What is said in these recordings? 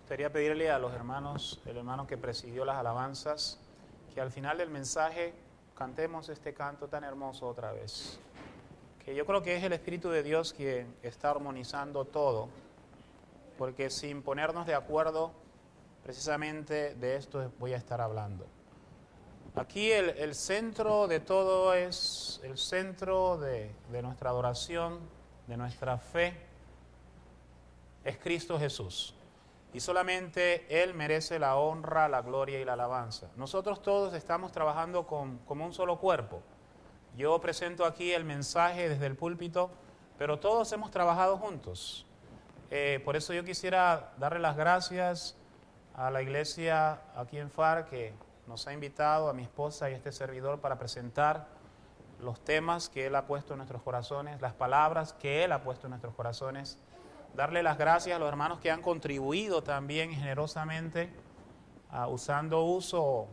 Quería pedirle a los hermanos, el hermano que presidió las alabanzas, que al final del mensaje cantemos este canto tan hermoso otra vez. Que yo creo que es el Espíritu de Dios quien está armonizando todo, porque sin ponernos de acuerdo, precisamente de esto voy a estar hablando. Aquí el centro de todo es el centro de nuestra adoración, de nuestra fe, es Cristo Jesús. Y solamente Él merece la honra, la gloria y la alabanza. Nosotros todos estamos trabajando como un solo cuerpo. Yo presento aquí el mensaje desde el púlpito, pero todos hemos trabajado juntos. Por eso yo quisiera darle las gracias a la iglesia aquí en FAR que nos ha invitado, a mi esposa y a este servidor, para presentar los temas que Él ha puesto en nuestros corazones, las palabras que Él ha puesto en nuestros corazones. Darle las gracias a los hermanos que han contribuido también generosamente, haciendo uso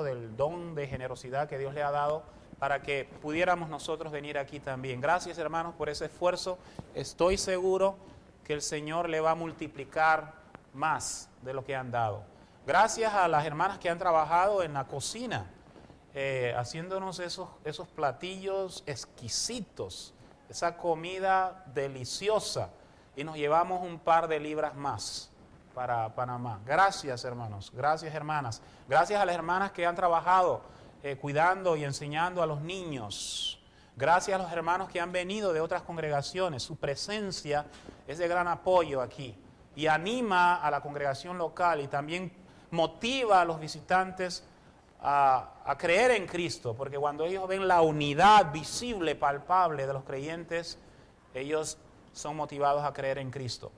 del don de generosidad que Dios le ha dado para que pudiéramos nosotros venir aquí también. Gracias, hermanos, por ese esfuerzo. Estoy seguro que el Señor le va a multiplicar más de lo que han dado. Gracias a las hermanas que han trabajado en la cocina, haciéndonos esos platillos exquisitos, esa comida deliciosa. Y nos llevamos un par de libras más para Panamá. Gracias, hermanos. Gracias, hermanas. Gracias a las hermanas que han trabajado cuidando y enseñando a los niños. Gracias a los hermanos que han venido de otras congregaciones. Su presencia es de gran apoyo aquí y anima a la congregación local y también motiva a los visitantes a creer en Cristo, porque cuando ellos ven la unidad visible, palpable de los creyentes, ellos son motivados a creer en Cristo.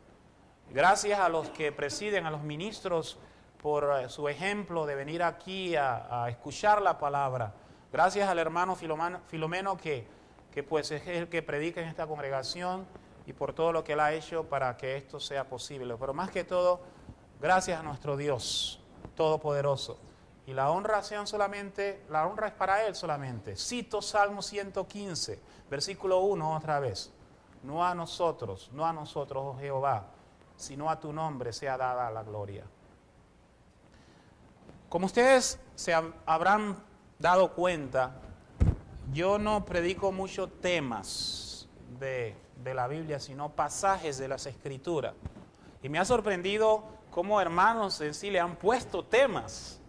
Gracias a los que presiden, a los ministros, por su ejemplo de venir aquí a escuchar la palabra. Gracias al hermano Filomeno que pues es el que predica en esta congregación y por todo lo que él ha hecho para que esto sea posible. Pero más que todo, gracias a nuestro Dios Todopoderoso. Y la honra es para Él solamente. Cito Salmo 115, versículo 1 otra vez. No a nosotros, oh Jehová, sino a tu nombre sea dada la gloria. Como ustedes se habrán dado cuenta, yo no predico muchos temas de la Biblia, sino pasajes de las Escrituras. Y me ha sorprendido cómo hermanos en sí le han puesto temas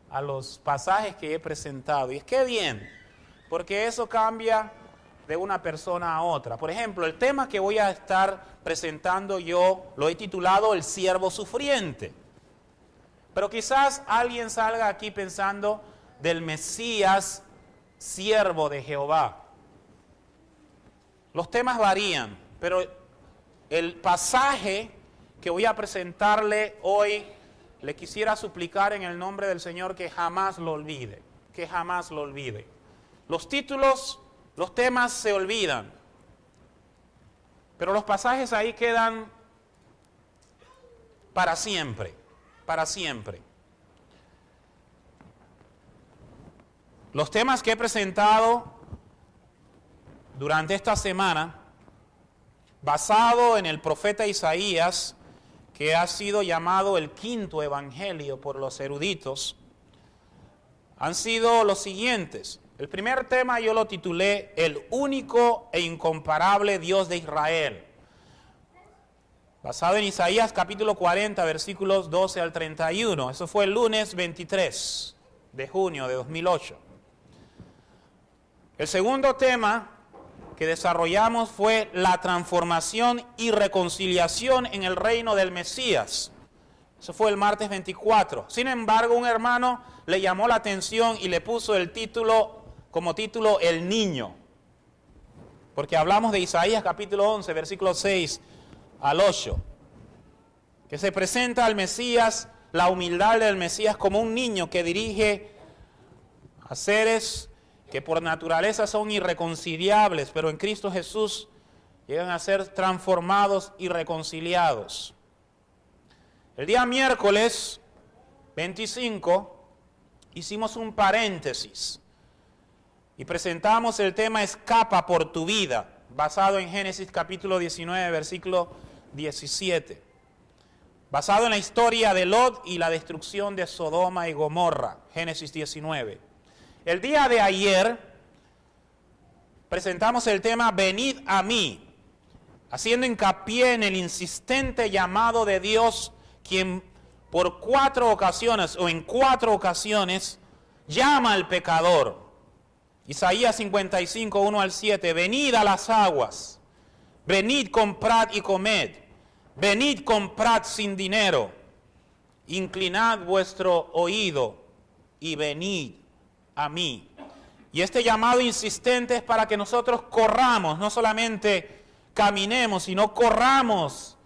a los pasajes que he presentado. Y es que bien, porque eso cambia de una persona a otra. Por ejemplo, el tema que voy a estar presentando yo lo he titulado El siervo sufriente. Pero quizás alguien salga aquí pensando del Mesías, siervo de Jehová. Los temas varían, pero el pasaje que voy a presentarle hoy, le quisiera suplicar en el nombre del Señor que jamás lo olvide, que jamás lo olvide. Los títulos, los temas se olvidan, pero los pasajes ahí quedan para siempre, para siempre. Los temas que he presentado durante esta semana, basado en el profeta Isaías, que ha sido llamado el quinto evangelio por los eruditos, han sido los siguientes. El primer tema yo lo titulé El único e incomparable Dios de Israel, basado en Isaías capítulo 40, versículos 12 al 31. Eso fue el lunes 23 de junio de 2008. El segundo tema que desarrollamos fue la transformación y reconciliación en el reino del Mesías. Eso fue el martes 24. Sin embargo, un hermano le llamó la atención y le puso el título, como título, El niño. Porque hablamos de Isaías capítulo 11, versículos 6 al 8. Que se presenta al Mesías, la humildad del Mesías como un niño que dirige a seres que por naturaleza son irreconciliables, pero en Cristo Jesús llegan a ser transformados y reconciliados. El día miércoles 25 hicimos un paréntesis y presentamos el tema Escapa por tu vida, basado en Génesis capítulo 19, versículo 17. basado en la historia de Lot y la destrucción de Sodoma y Gomorra, Génesis 19. El día de ayer presentamos el tema Venid a mí, haciendo hincapié en el insistente llamado de Dios, quien por 4 ocasiones o en 4 ocasiones llama al pecador. Isaías 55, 1 al 7, venid a las aguas, venid, comprad y comed, venid, comprad sin dinero, inclinad vuestro oído y venid a mí. Y este llamado insistente es para que nosotros corramos, no solamente caminemos, sino corramos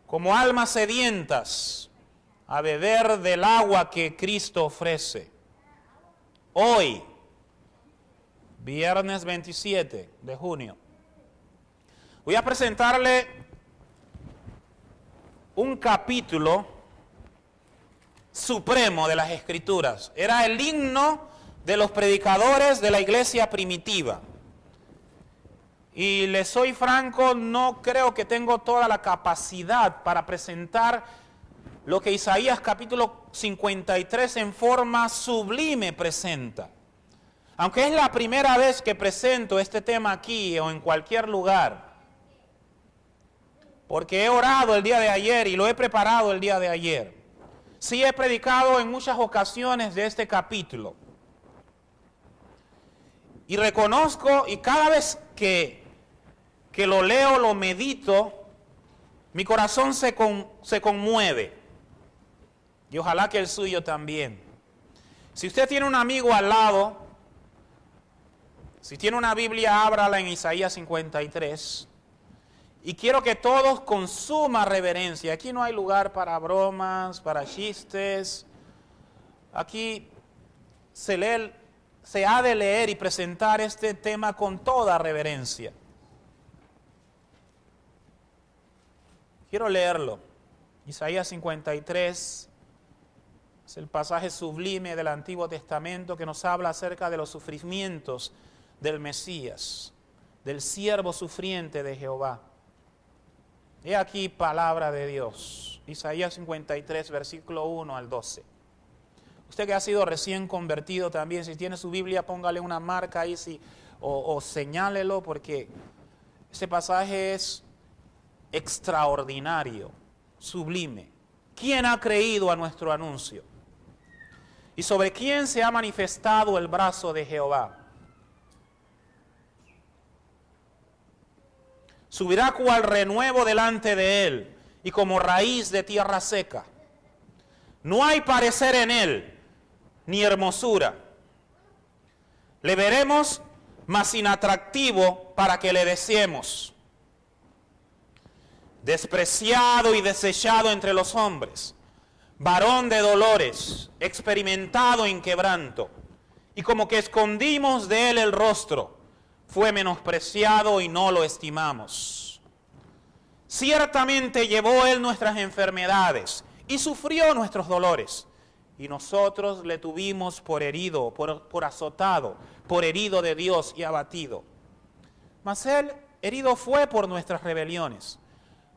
como almas sedientas a beber del agua que Cristo ofrece. Hoy, viernes 27 de junio, voy a presentarle un capítulo supremo de las Escrituras. Era el himno de los predicadores de la iglesia primitiva. Y les soy franco, no creo que tengo toda la capacidad para presentar lo que Isaías capítulo 53 en forma sublime presenta. Aunque es la primera vez que presento este tema aquí o en cualquier lugar, porque he orado el día de ayer y lo he preparado el día de ayer. Sí he predicado en muchas ocasiones de este capítulo. Y reconozco, y cada vez que lo leo, lo medito, mi corazón se conmueve. Y ojalá que el suyo también. Si usted tiene un amigo al lado, si tiene una Biblia, ábrala en Isaías 53. Y quiero que todos con suma reverencia, aquí no hay lugar para bromas, para chistes. Aquí se ha de leer y presentar este tema con toda reverencia. Quiero leerlo. Isaías 53 es el pasaje sublime del Antiguo Testamento que nos habla acerca de los sufrimientos del Mesías, del siervo sufriente de Jehová. He aquí palabra de Dios. Isaías 53, versículo 1 al 12. Usted que ha sido recién convertido también, si tiene su Biblia, póngale una marca ahí o señálelo, porque este pasaje es extraordinario, sublime. ¿Quién ha creído a nuestro anuncio? ¿Y sobre quién se ha manifestado el brazo de Jehová? Subirá cual renuevo delante de él, y como raíz de tierra seca. No hay parecer en él, ni hermosura. Le veremos, mas sin atractivo para que le deseemos. Despreciado y desechado entre los hombres, varón de dolores, experimentado en quebranto, y como que escondimos de él el rostro, fue menospreciado y no lo estimamos. Ciertamente llevó él nuestras enfermedades y sufrió nuestros dolores, y nosotros le tuvimos por herido, por azotado, por herido de Dios y abatido. Mas él herido fue por nuestras rebeliones,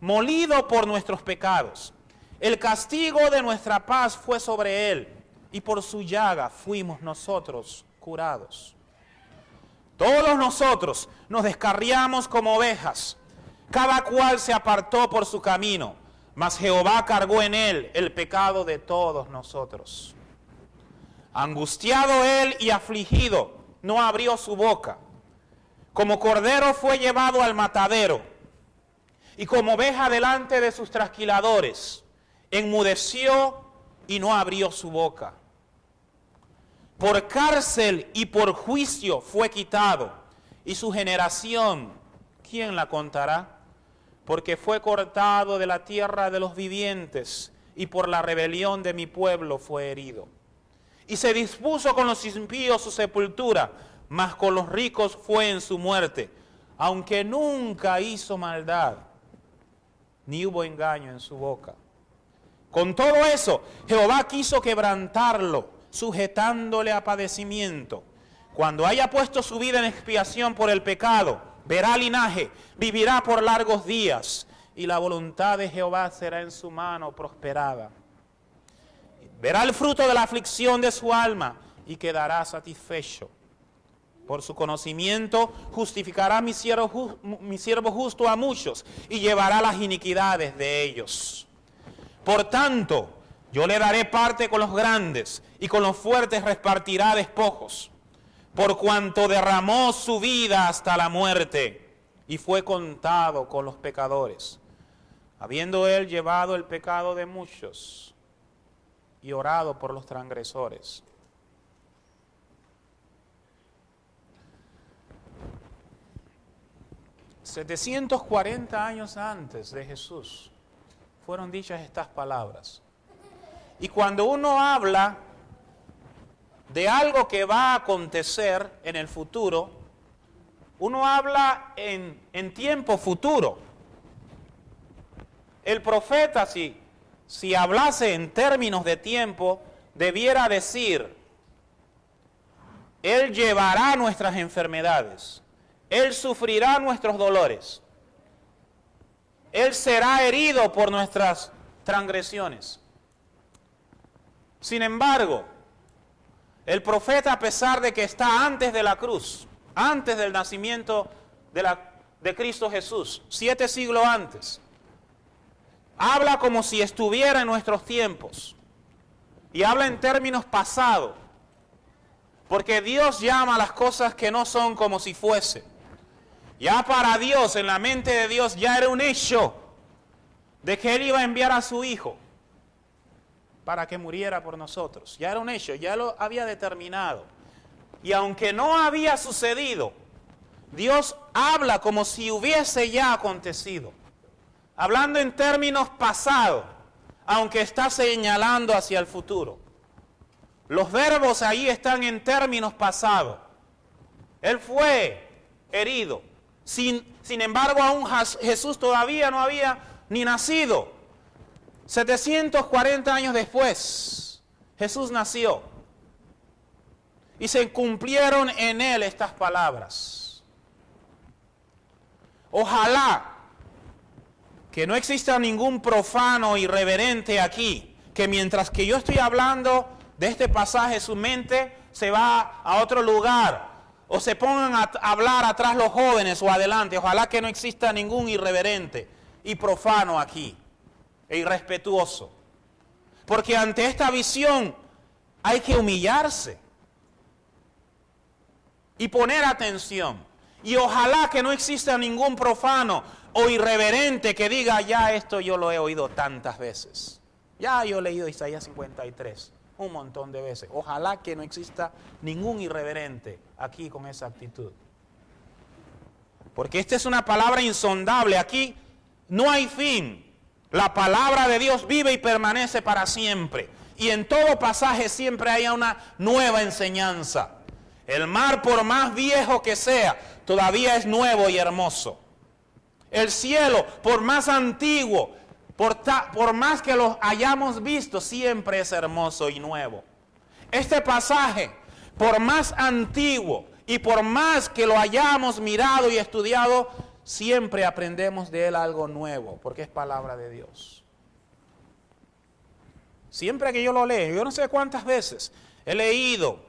molido por nuestros pecados. El castigo de nuestra paz fue sobre él, y por su llaga fuimos nosotros curados. Todos nosotros nos descarriamos como ovejas, cada cual se apartó por su camino, mas Jehová cargó en él el pecado de todos nosotros. Angustiado él y afligido, no abrió su boca. Como cordero fue llevado al matadero, y como oveja delante de sus trasquiladores, enmudeció y no abrió su boca. Por cárcel y por juicio fue quitado, y su generación, ¿quién la contará? Porque fue cortado de la tierra de los vivientes, y por la rebelión de mi pueblo fue herido. Y se dispuso con los impíos su sepultura, mas con los ricos fue en su muerte, aunque nunca hizo maldad, ni hubo engaño en su boca. Con todo eso, Jehová quiso quebrantarlo, sujetándole a padecimiento. Cuando haya puesto su vida en expiación por el pecado, verá linaje, vivirá por largos días. y la voluntad de Jehová será en su mano prosperada. Verá el fruto de la aflicción de su alma y quedará satisfecho. Por su conocimiento justificará mi siervo justo a muchos y llevará las iniquidades de ellos. Por tanto, yo le daré parte con los grandes y con los fuertes repartirá despojos, por cuanto derramó su vida hasta la muerte y fue contado con los pecadores, habiendo él llevado el pecado de muchos y orado por los transgresores. $740 años antes de Jesús fueron dichas estas palabras. Y cuando uno habla de algo que va a acontecer en el futuro, uno habla en tiempo futuro. El profeta, si hablase en términos de tiempo, debiera decir: Él llevará nuestras enfermedades, Él sufrirá nuestros dolores, Él será herido por nuestras transgresiones. Sin embargo, el profeta, a pesar de que está antes de la cruz, antes del nacimiento de Cristo Jesús, 7 siglos antes, habla como si estuviera en nuestros tiempos y habla en términos pasados, porque Dios llama a las cosas que no son como si fuese. Ya para Dios, en la mente de Dios, ya era un hecho de que Él iba a enviar a su Hijo para que muriera por nosotros. Ya era un hecho, ya lo había determinado. Y aunque no había sucedido, Dios habla como si hubiese ya acontecido, hablando en términos pasados, aunque está señalando hacia el futuro. Los verbos ahí están en términos pasados. Él fue herido. Sin embargo, aún Jesús todavía no había ni nacido. 740 años después, Jesús nació. Y se cumplieron en él estas palabras. Ojalá que no exista ningún profano irreverente aquí, que mientras que yo estoy hablando de este pasaje, su mente se va a otro lugar, o se pongan a hablar atrás los jóvenes o adelante. Ojalá que no exista ningún irreverente y profano aquí, e irrespetuoso. Porque ante esta visión hay que humillarse y poner atención. Y ojalá que no exista ningún profano o irreverente que diga: ya esto yo lo he oído tantas veces. Ya yo he leído Isaías 53 un montón de veces. Ojalá que no exista ningún irreverente aquí con esa actitud. Porque esta es una palabra insondable. Aquí no hay fin. La palabra de Dios vive y permanece para siempre. Y en todo pasaje siempre hay una nueva enseñanza. El mar, por más viejo que sea, todavía es nuevo y hermoso. El cielo, por más antiguo, por más que lo hayamos visto, siempre es hermoso y nuevo. Este pasaje, por más antiguo y por más que lo hayamos mirado y estudiado, siempre aprendemos de él algo nuevo, porque es palabra de Dios. Siempre que yo lo leo, yo no sé cuántas veces he leído,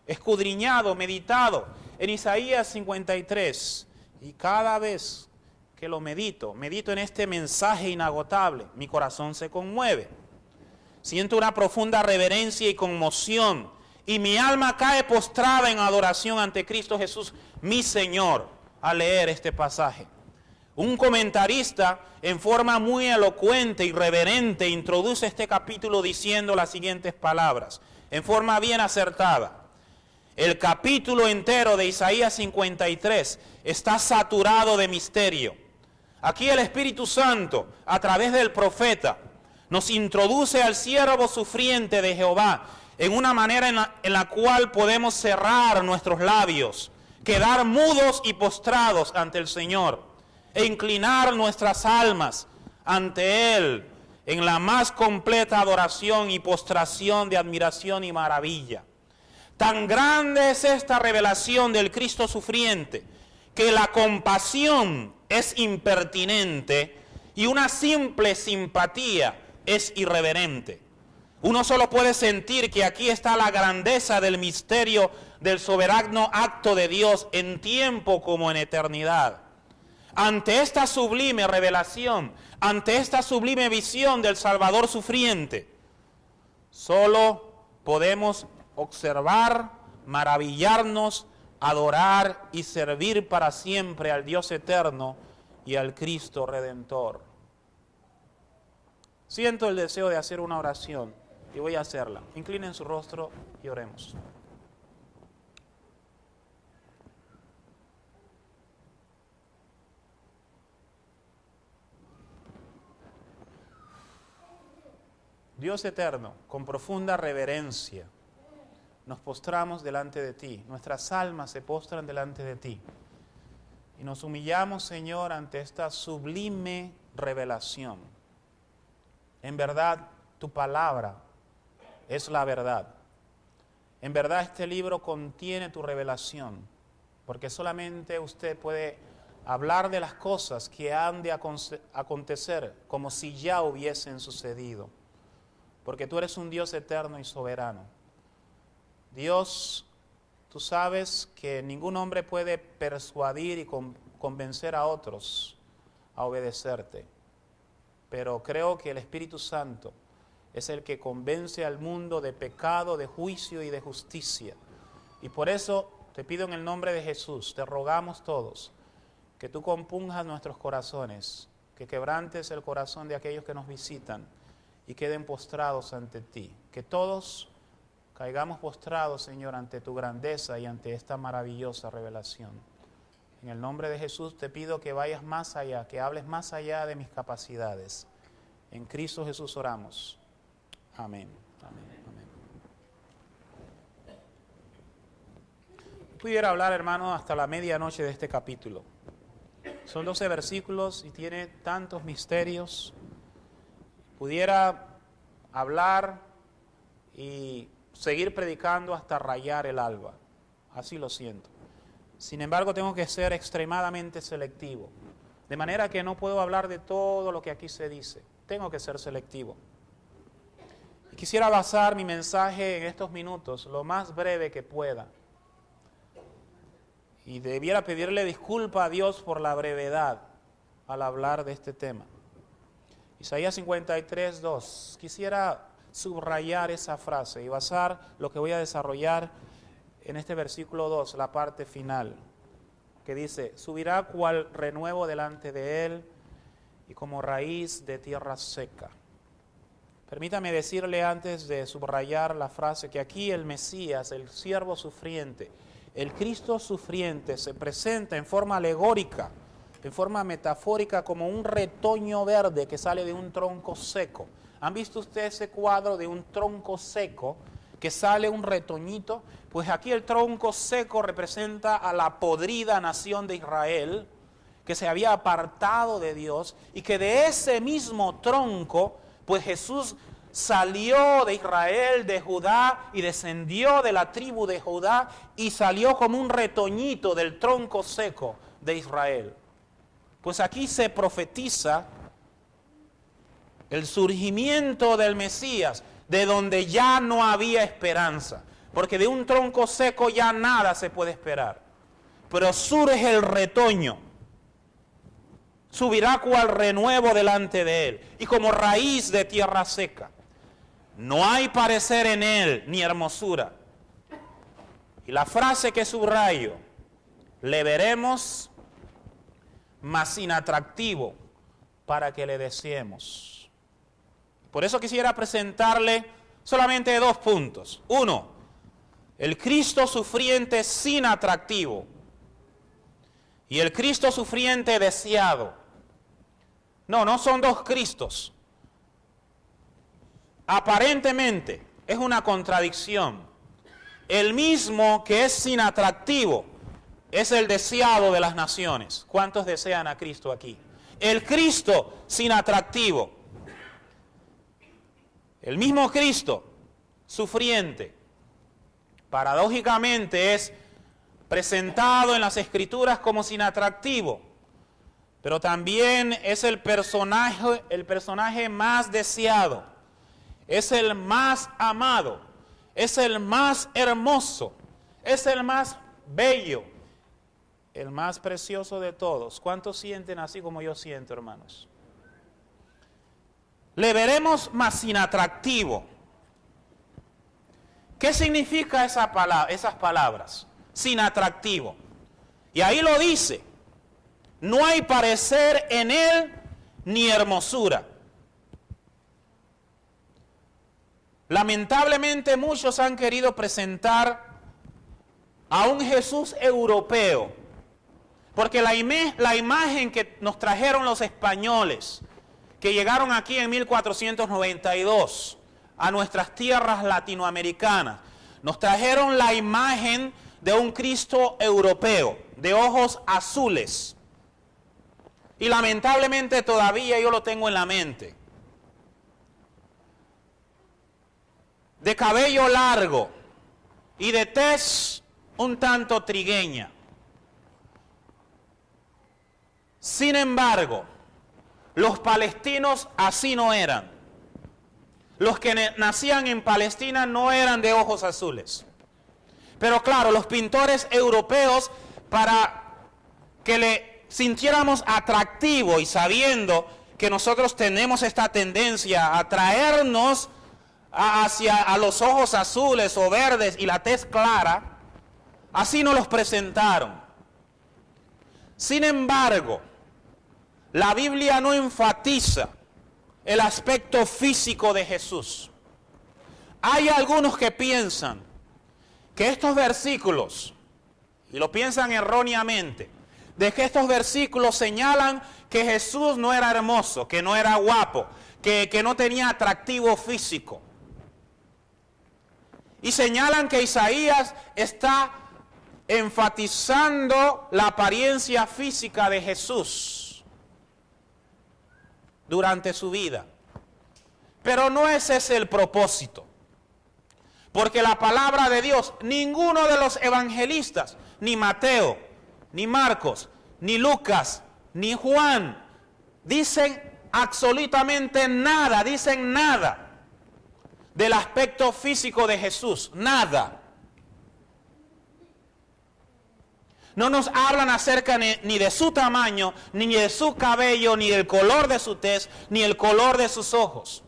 escudriñado, meditado en Isaías 53, y cada vez que lo medito en este mensaje inagotable, mi corazón se conmueve. Siento una profunda reverencia y conmoción, y mi alma cae postrada en adoración ante Cristo Jesús, mi Señor, al leer este pasaje. Un comentarista, en forma muy elocuente y reverente, introduce este capítulo diciendo las siguientes palabras, en forma bien acertada. El capítulo entero de Isaías 53 está saturado de misterio. Aquí el Espíritu Santo, a través del profeta, nos introduce al siervo sufriente de Jehová en una manera en la cual podemos cerrar nuestros labios, quedar mudos y postrados ante el Señor, e inclinar nuestras almas ante Él en la más completa adoración y postración de admiración y maravilla. Tan grande es esta revelación del Cristo sufriente, que la compasión es impertinente Y una simple simpatía es irreverente. Uno solo puede sentir que aquí está la grandeza del misterio del soberano acto de Dios en tiempo como en eternidad. Ante esta sublime revelación, ante esta sublime visión del Salvador sufriente, solo podemos observar, maravillarnos, adorar y servir para siempre al Dios eterno y al Cristo Redentor. Siento el deseo de hacer una oración y voy a hacerla. Inclinen su rostro y oremos. Dios eterno, con profunda reverencia, nos postramos delante de ti. Nuestras almas se postran delante de ti. Y nos humillamos, Señor, ante esta sublime revelación. En verdad, tu palabra es la verdad. En verdad, este libro contiene tu revelación, porque solamente usted puede hablar de las cosas que han de acontecer como si ya hubiesen sucedido, porque tú eres un Dios eterno y soberano. Dios, tú sabes que ningún hombre puede persuadir y convencer a otros a obedecerte, pero creo que el Espíritu Santo es el que convence al mundo de pecado, de juicio y de justicia. Y por eso te pido en el nombre de Jesús, te rogamos todos, que tú compunjas nuestros corazones, que quebrantes el corazón de aquellos que nos visitan y queden postrados ante ti. Que todos caigamos postrados, Señor, ante tu grandeza y ante esta maravillosa revelación. En el nombre de Jesús te pido que vayas más allá, que hables más allá de mis capacidades. En Cristo Jesús oramos. Amén. Amén. Amén. Pudiera hablar, hermano, hasta la medianoche de este capítulo. Son 12 versículos y tiene tantos misterios. Pudiera hablar y seguir predicando hasta rayar el alba. Así lo siento. Sin embargo, tengo que ser extremadamente selectivo. De manera que no puedo hablar de todo lo que aquí se dice. Tengo que ser selectivo. Y quisiera basar mi mensaje en estos minutos lo más breve que pueda. Y debiera pedirle disculpa a Dios por la brevedad al hablar de este tema. Isaías 53, 2. Quisiera subrayar esa frase y basar lo que voy a desarrollar en este versículo 2, la parte final, que dice: subirá cual renuevo delante de él y como raíz de tierra seca. Permítame decirle antes de subrayar la frase que aquí el Mesías, el siervo sufriente, el Cristo sufriente, se presenta en forma alegórica, en forma metafórica, como un retoño verde que sale de un tronco seco. ¿Han visto ustedes ese cuadro de un tronco seco que sale un retoñito? Pues aquí el tronco seco representa a la podrida nación de Israel, que se había apartado de Dios, y que de ese mismo tronco, pues Jesús salió de Israel, de Judá, y descendió de la tribu de Judá, y salió como un retoñito del tronco seco de Israel. Pues aquí se profetiza el surgimiento del Mesías, de donde ya no había esperanza, porque de un tronco seco ya nada se puede esperar. Pero surge el retoño, subirá cual renuevo delante de él, y como raíz de tierra seca. No hay parecer en él, ni hermosura. Y la frase que subrayo: le veremos, mas sin atractivo, para que le deseemos. Por eso quisiera presentarle solamente 2 puntos. 1, el Cristo sufriente sin atractivo, y el Cristo sufriente deseado. No son 2 Cristos. Aparentemente es una contradicción. El mismo que es sin atractivo es el deseado de las naciones. ¿Cuántos desean a Cristo aquí? El Cristo sin atractivo. El mismo Cristo sufriente, paradójicamente, es presentado en las Escrituras como sin atractivo. pero también es el personaje más deseado, es el más amado, es el más hermoso, es el más bello, el más precioso de todos. ¿Cuántos sienten así como yo siento, hermanos? Le veremos más sin atractivo. ¿Qué significa esas palabras? Sin atractivo. Y ahí lo dice. No hay parecer en él ni hermosura. Lamentablemente muchos han querido presentar a un Jesús europeo. Porque la imagen que nos trajeron los españoles, que llegaron aquí en 1492 a nuestras tierras latinoamericanas, nos trajeron la imagen de un Cristo europeo, de ojos azules. Y lamentablemente todavía yo lo tengo en la mente. De cabello largo y de tez un tanto trigueña. Sin embargo, los palestinos así no eran. Los que nacían en Palestina no eran de ojos azules. Pero claro, los pintores europeos, para que le sintiéramos atractivo y sabiendo que nosotros tenemos esta tendencia a atraernos hacia los ojos azules o verdes y la tez clara, así nos los presentaron. Sin embargo, la Biblia no enfatiza el aspecto físico de Jesús. Hay algunos que piensan que estos versículos, y lo piensan erróneamente, de que estos versículos señalan que Jesús no era hermoso, que no era guapo, que no tenía atractivo físico. Y señalan que Isaías está enfatizando la apariencia física de Jesús durante su vida. Pero no es ese el propósito. Porque la palabra de Dios, ninguno de los evangelistas, ni Mateo, ni Marcos, ni Lucas, ni Juan, dicen absolutamente nada, dicen nada del aspecto físico de Jesús, nada. No nos hablan acerca ni de su tamaño, ni de su cabello, ni del color de su tez, ni el color de sus ojos.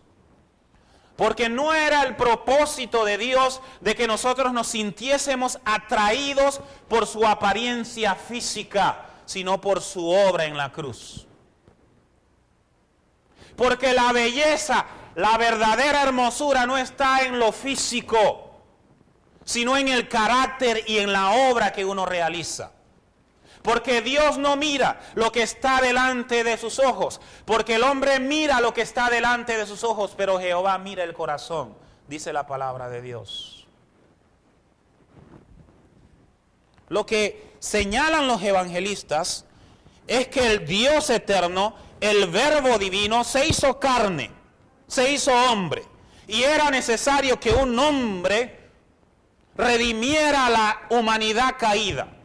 Porque no era el propósito de Dios de que nosotros nos sintiésemos atraídos por su apariencia física, sino por su obra en la cruz. Porque la belleza, la verdadera hermosura no está en lo físico, sino en el carácter y en la obra que uno realiza. Porque Dios no mira lo que está delante de sus ojos, porque el hombre mira lo que está delante de sus ojos, pero Jehová mira el corazón, dice la palabra de Dios. Lo que señalan los evangelistas es que el Dios eterno, el Verbo divino, se hizo carne, se hizo hombre, y era necesario que un hombre redimiera a la humanidad caída,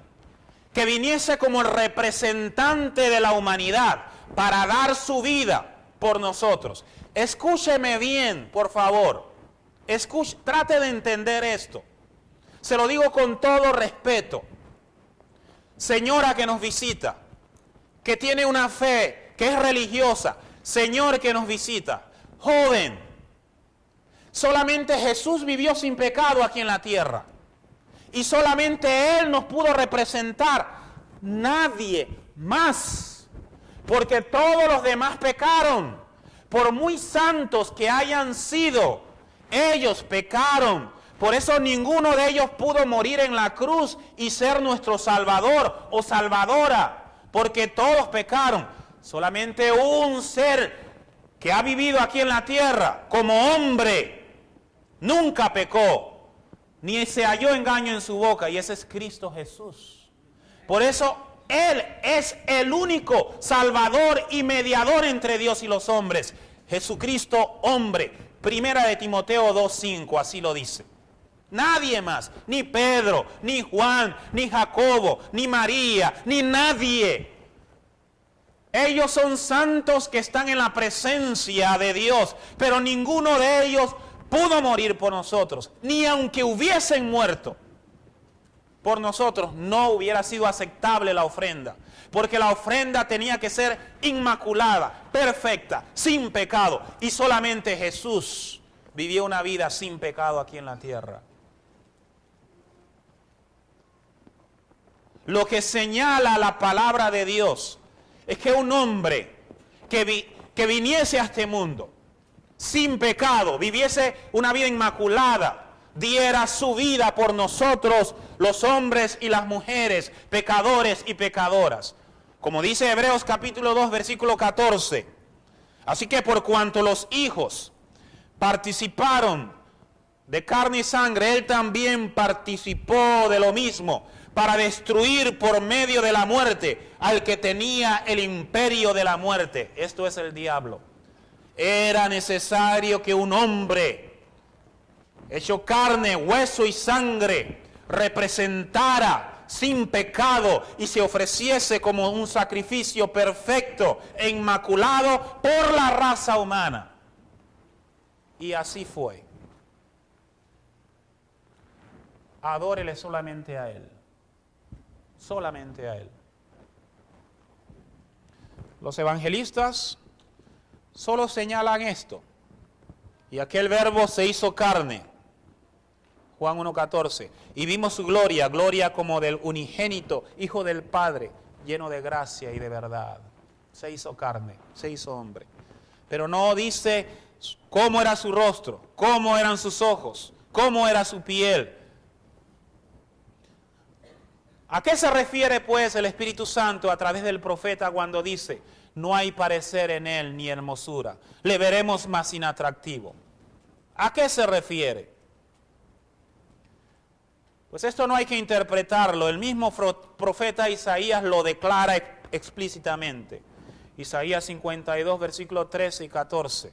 que viniese como el representante de la humanidad para dar su vida por nosotros. Escúcheme bien, por favor. Trate de entender esto. Se lo digo con todo respeto. Señora que nos visita, que tiene una fe, que es religiosa. Señor que nos visita. Joven, solamente Jesús vivió sin pecado aquí en la tierra. Y solamente Él nos pudo representar, nadie más. Porque todos los demás pecaron. Por muy santos que hayan sido, ellos pecaron. Por eso ninguno de ellos pudo morir en la cruz y ser nuestro Salvador o Salvadora. Porque todos pecaron. Solamente un ser que ha vivido aquí en la tierra como hombre nunca pecó, ni se halló engaño en su boca, y ese es Cristo Jesús. Por eso Él es el único Salvador y mediador entre Dios y los hombres. Jesucristo, hombre. Primera de Timoteo 2:5, así lo dice. Nadie más, ni Pedro, ni Juan, ni Jacobo, ni María, ni nadie. Ellos son santos que están en la presencia de Dios, pero ninguno de ellos pudo morir por nosotros, ni aunque hubiesen muerto por nosotros, no hubiera sido aceptable la ofrenda, porque la ofrenda tenía que ser inmaculada, perfecta, sin pecado, y solamente Jesús vivió una vida sin pecado aquí en la tierra. Lo que señala la palabra de Dios es que un hombre que viniese a este mundo sin pecado, viviese una vida inmaculada, diera su vida por nosotros, los hombres y las mujeres, pecadores y pecadoras. Como dice Hebreos capítulo 2, versículo 14. Así que por cuanto los hijos participaron de carne y sangre, él también participó de lo mismo, para destruir por medio de la muerte al que tenía el imperio de la muerte. Esto es el diablo. Era necesario que un hombre hecho carne, hueso y sangre representara sin pecado y se ofreciese como un sacrificio perfecto e inmaculado por la raza humana. Y así fue. Adórele solamente a Él. Solamente a Él. Los evangelistas solo señalan esto. Y aquel verbo se hizo carne. Juan 1:14. Y vimos su gloria, gloria como del unigénito, Hijo del Padre, lleno de gracia y de verdad. Se hizo carne, se hizo hombre. Pero no dice cómo era su rostro, cómo eran sus ojos, cómo era su piel. ¿A qué se refiere pues el Espíritu Santo a través del profeta cuando dice, no hay parecer en él ni hermosura, le veremos más inatractivo? ¿A qué se refiere? Pues esto no hay que interpretarlo, el mismo profeta Isaías lo declara explícitamente. Isaías 52, versículos 13 y 14,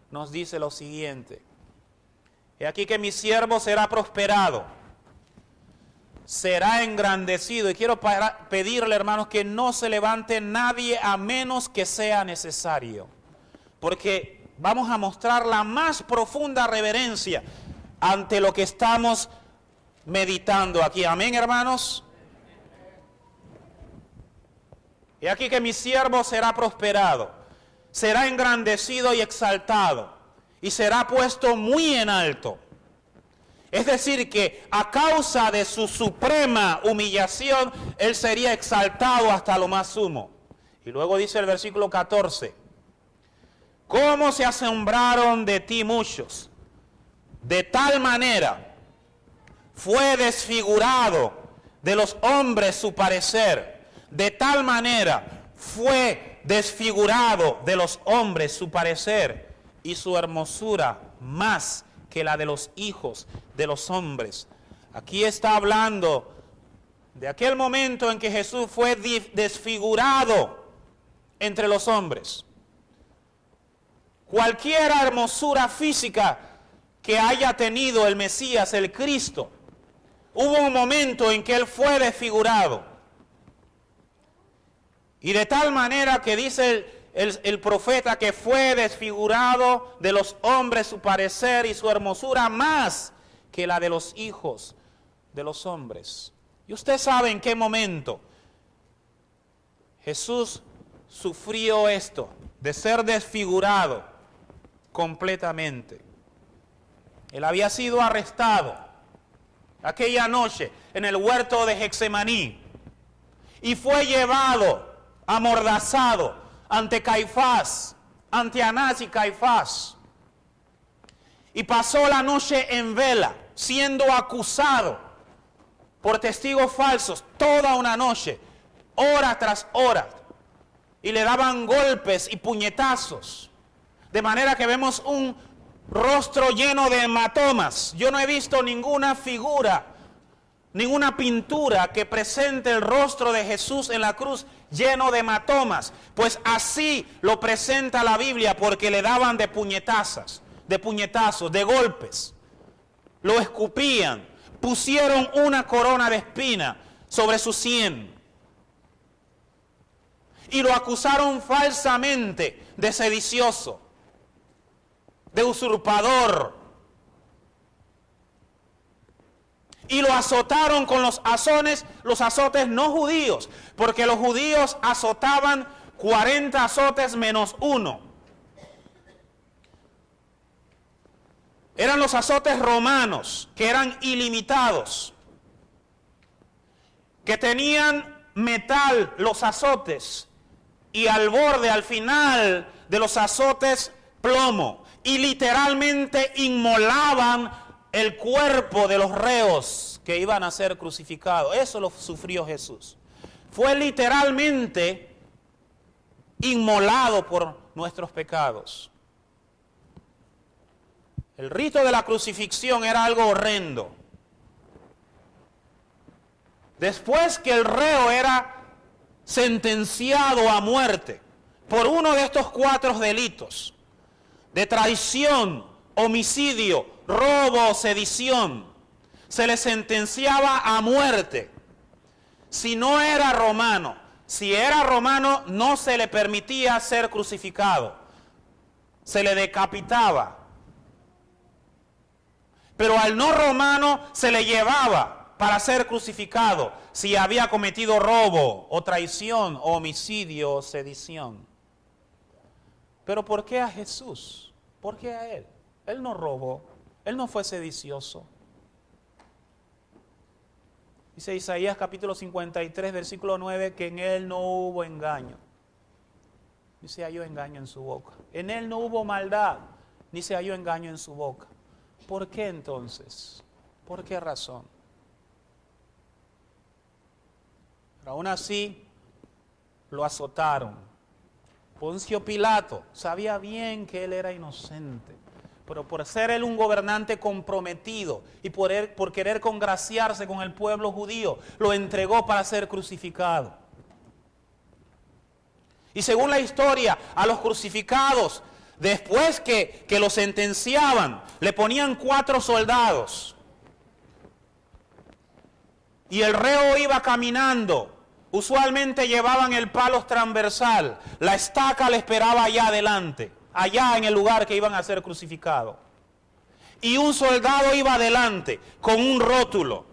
nos dice lo siguiente. He aquí que mi siervo será prosperado, será engrandecido. Y quiero pedirle, hermanos, que no se levante nadie a menos que sea necesario. Porque vamos a mostrar la más profunda reverencia ante lo que estamos meditando aquí. Amén, hermanos. Y aquí que mi siervo será prosperado, será engrandecido y exaltado, y será puesto muy en alto. Es decir, que a causa de su suprema humillación, él sería exaltado hasta lo más sumo. Y luego dice el versículo 14, ¿cómo se asombraron de ti muchos? De tal manera fue desfigurado de los hombres su parecer. De tal manera fue desfigurado de los hombres su parecer y su hermosura más que la de los hijos de los hombres. Aquí está hablando de aquel momento en que Jesús fue desfigurado entre los hombres. Cualquier hermosura física que haya tenido el Mesías, el Cristo, hubo un momento en que él fue desfigurado. Y de tal manera que dice el profeta que fue desfigurado de los hombres su parecer y su hermosura más que la de los hijos de los hombres. Y usted sabe en qué momento Jesús sufrió esto, de ser desfigurado completamente. Él había sido arrestado aquella noche en el huerto de Getsemaní y fue llevado amordazado ante Caifás, ante Anás y Caifás. Y pasó la noche en vela, siendo acusado por testigos falsos toda una noche, hora tras hora. Y le daban golpes y puñetazos. De manera que vemos un rostro lleno de hematomas. Yo no he visto ninguna figura, ninguna pintura que presente el rostro de Jesús en la cruz lleno de hematomas. Pues así lo presenta la Biblia, porque le daban de puñetazos, de golpes. Lo escupían, pusieron una corona de espina sobre su sien. y lo acusaron falsamente de sedicioso, de usurpador. Y lo azotaron con los azotes no judíos, porque los judíos azotaban 40 azotes menos 1. Eran los azotes romanos, que eran ilimitados, que tenían metal los azotes, y al borde, al final de los azotes, plomo, y literalmente inmolaban el cuerpo de los reos que iban a ser crucificados. Eso lo sufrió Jesús. Fue literalmente inmolado por nuestros pecados. El rito de la crucifixión era algo horrendo. Después que el reo era sentenciado a muerte por uno de estos 4 delitos, de traición, homicidio, robo o sedición, se le sentenciaba a muerte. Si no era romano, si era romano, no se le permitía ser crucificado, se le decapitaba. Pero al no romano se le llevaba para ser crucificado si había cometido robo o traición o homicidio o sedición. Pero ¿por qué a Jesús? ¿Por qué a Él? Él no robó, Él no fue sedicioso. Dice Isaías capítulo 53, versículo 9, que en Él no hubo engaño, ni se halló engaño en su boca. En Él no hubo maldad, ni se halló engaño en su boca. ¿Por qué entonces? ¿Por qué razón? Pero aún así, lo azotaron. Poncio Pilato sabía bien que él era inocente, pero por ser él un gobernante comprometido y por querer congraciarse con el pueblo judío, lo entregó para ser crucificado. Y según la historia, a los crucificados, después que los sentenciaban, le ponían 4 soldados. Y el reo iba caminando. Usualmente llevaban el palo transversal. La estaca le esperaba allá adelante, allá en el lugar que iban a ser crucificados. Y un soldado iba adelante con un rótulo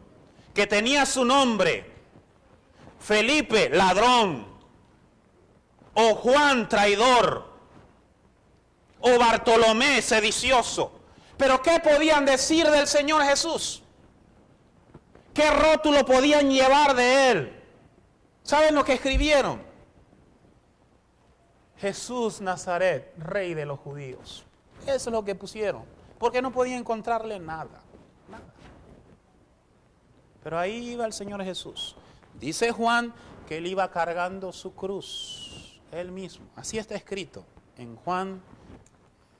que tenía su nombre: Felipe, ladrón, o Juan, traidor, o Bartolomé, sedicioso. Pero ¿qué podían decir del Señor Jesús? ¿Qué rótulo podían llevar de Él? ¿Saben lo que escribieron? Jesús Nazaret, Rey de los judíos. Eso es lo que pusieron, porque no podían encontrarle nada. Pero ahí iba el Señor Jesús. Dice Juan que Él iba cargando su cruz, Él mismo. Así está escrito en Juan,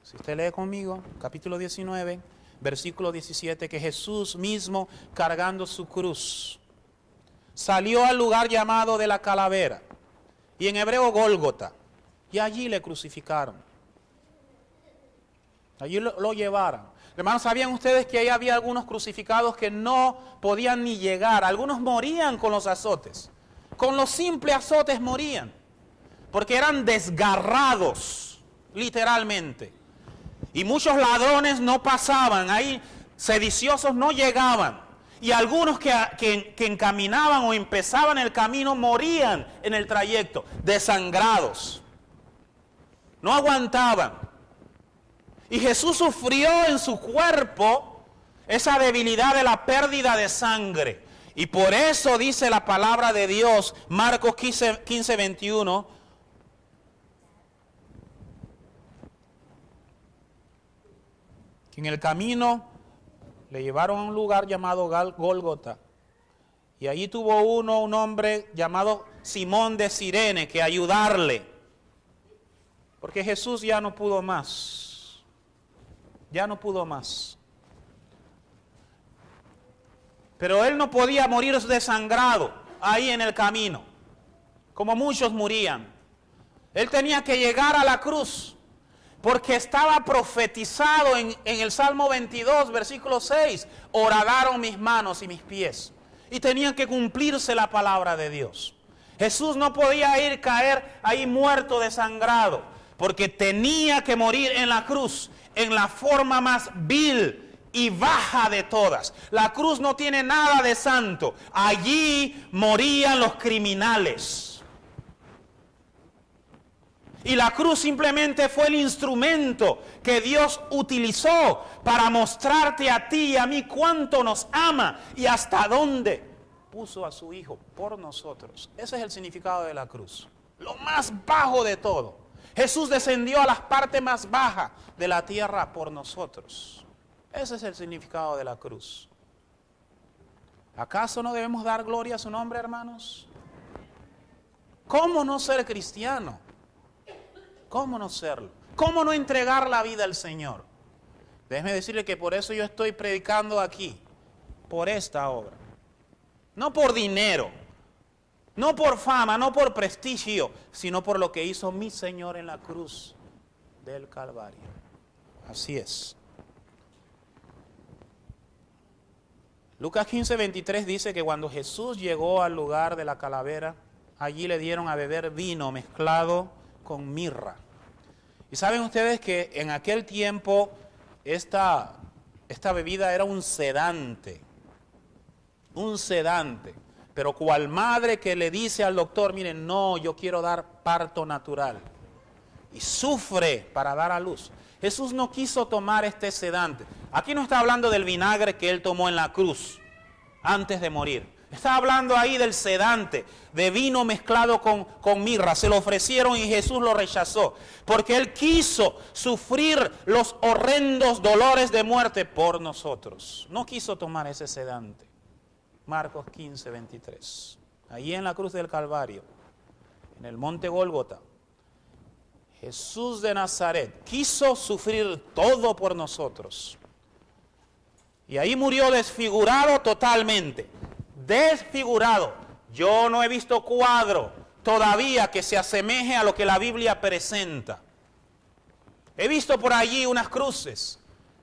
si usted lee conmigo, capítulo 19, versículo 17, que Jesús mismo cargando su cruz salió al lugar llamado de la calavera, y en hebreo Gólgota, y allí le crucificaron. Allí lo llevaron. Hermanos, ¿sabían ustedes que ahí había algunos crucificados que no podían ni llegar? Algunos morían con los azotes. Con los simples azotes morían, porque eran desgarrados, literalmente. Y muchos ladrones no pasaban, ahí sediciosos no llegaban. Y algunos que encaminaban o empezaban el camino morían en el trayecto, desangrados. No aguantaban. Y Jesús sufrió en su cuerpo esa debilidad de la pérdida de sangre. Y por eso dice la palabra de Dios, Marcos 15, 21, que en el camino le llevaron a un lugar llamado Gólgota. Y allí tuvo un hombre llamado Simón de Cirene que ayudarle. Porque Jesús ya no pudo más. Ya no pudo más. Pero él no podía morir desangrado ahí en el camino, como muchos morían. Él tenía que llegar a la cruz, porque estaba profetizado en el Salmo 22, versículo 6, horadaron mis manos y mis pies. Y tenían que cumplirse la palabra de Dios. Jesús no podía caer ahí muerto, desangrado, porque tenía que morir en la cruz, en la forma más vil y baja de todas. La cruz no tiene nada de santo. Allí morían los criminales. Y la cruz simplemente fue el instrumento que Dios utilizó para mostrarte a ti y a mí cuánto nos ama y hasta dónde puso a su Hijo por nosotros. Ese es el significado de la cruz. Lo más bajo de todo. Jesús descendió a las partes más bajas de la tierra por nosotros. Ese es el significado de la cruz. ¿Acaso no debemos dar gloria a su nombre, hermanos? ¿Cómo no ser cristiano? ¿Cómo no serlo? ¿Cómo no entregar la vida al Señor? Déjeme decirle que por eso yo estoy predicando aquí, por esta obra. No por dinero, no por fama, no por prestigio, sino por lo que hizo mi Señor en la cruz del Calvario. Así es. Lucas 15:23 dice que cuando Jesús llegó al lugar de la calavera, allí le dieron a beber vino mezclado con mirra. Y saben ustedes que en aquel tiempo esta bebida era un sedante, pero cual madre que le dice al doctor, miren, no, yo quiero dar parto natural, y sufre para dar a luz. Jesús no quiso tomar este sedante. Aquí no está hablando del vinagre que él tomó en la cruz antes de morir. Está hablando ahí del sedante, de vino mezclado con mirra. Se lo ofrecieron y Jesús lo rechazó, porque Él quiso sufrir los horrendos dolores de muerte por nosotros. No quiso tomar ese sedante. Marcos 15:23. Allí en la cruz del Calvario, en el monte Gólgota, Jesús de Nazaret quiso sufrir todo por nosotros. Y ahí murió desfigurado totalmente. Desfigurado. Yo no he visto cuadro todavía que se asemeje a lo que la Biblia presenta. He visto por allí unas cruces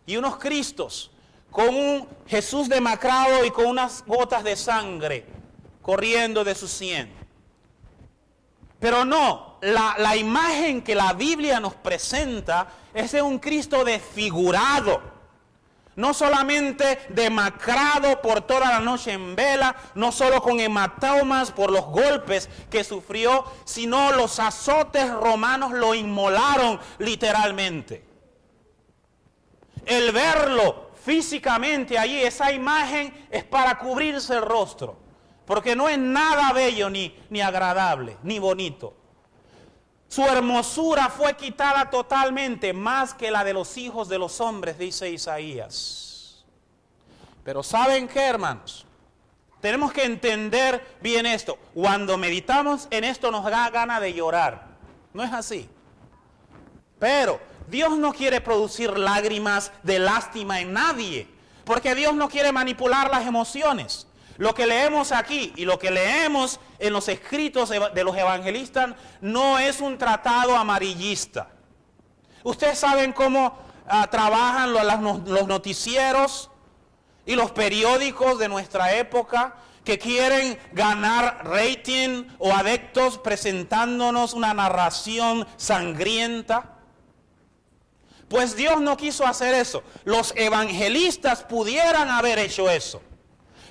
y unos Cristos con un Jesús demacrado y con unas gotas de sangre corriendo de su sien. Pero no, la imagen que la Biblia nos presenta es de un Cristo desfigurado. No solamente demacrado por toda la noche en vela, no solo con hematomas por los golpes que sufrió, sino los azotes romanos lo inmolaron literalmente. El verlo físicamente allí, esa imagen es para cubrirse el rostro, porque no es nada bello ni agradable, ni bonito. Su hermosura fue quitada totalmente, más que la de los hijos de los hombres, dice Isaías. Pero ¿saben qué, hermanos? Tenemos que entender bien esto. Cuando meditamos en esto nos da ganas de llorar. ¿No es así? Pero Dios no quiere producir lágrimas de lástima en nadie, porque Dios no quiere manipular las emociones. Lo que leemos aquí y lo que leemos en los escritos de los evangelistas no es un tratado amarillista. Ustedes saben cómo trabajan los noticieros y los periódicos de nuestra época, que quieren ganar rating o adeptos presentándonos una narración sangrienta. Pues Dios no quiso hacer eso. Los evangelistas pudieran haber hecho eso.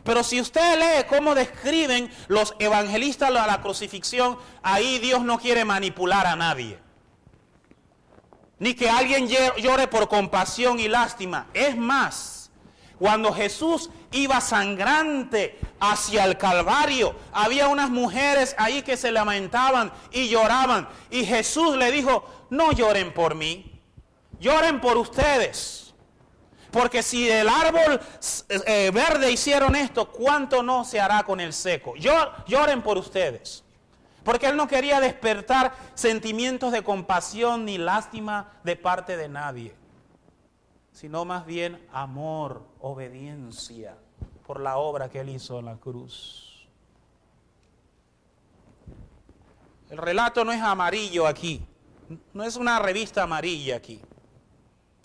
Pero si usted lee cómo describen los evangelistas a la crucifixión, ahí Dios no quiere manipular a nadie. Ni que alguien llore por compasión y lástima. Es más, cuando Jesús iba sangrante hacia el Calvario, había unas mujeres ahí que se lamentaban y lloraban. Y Jesús le dijo, no lloren por mí, lloren por ustedes. Porque si el árbol verde hicieron esto, ¿cuánto no se hará con el seco? Lloren por ustedes. Porque Él no quería despertar sentimientos de compasión ni lástima de parte de nadie, sino más bien amor, obediencia por la obra que Él hizo en la cruz. El relato no es amarillo aquí, no es una revista amarilla aquí.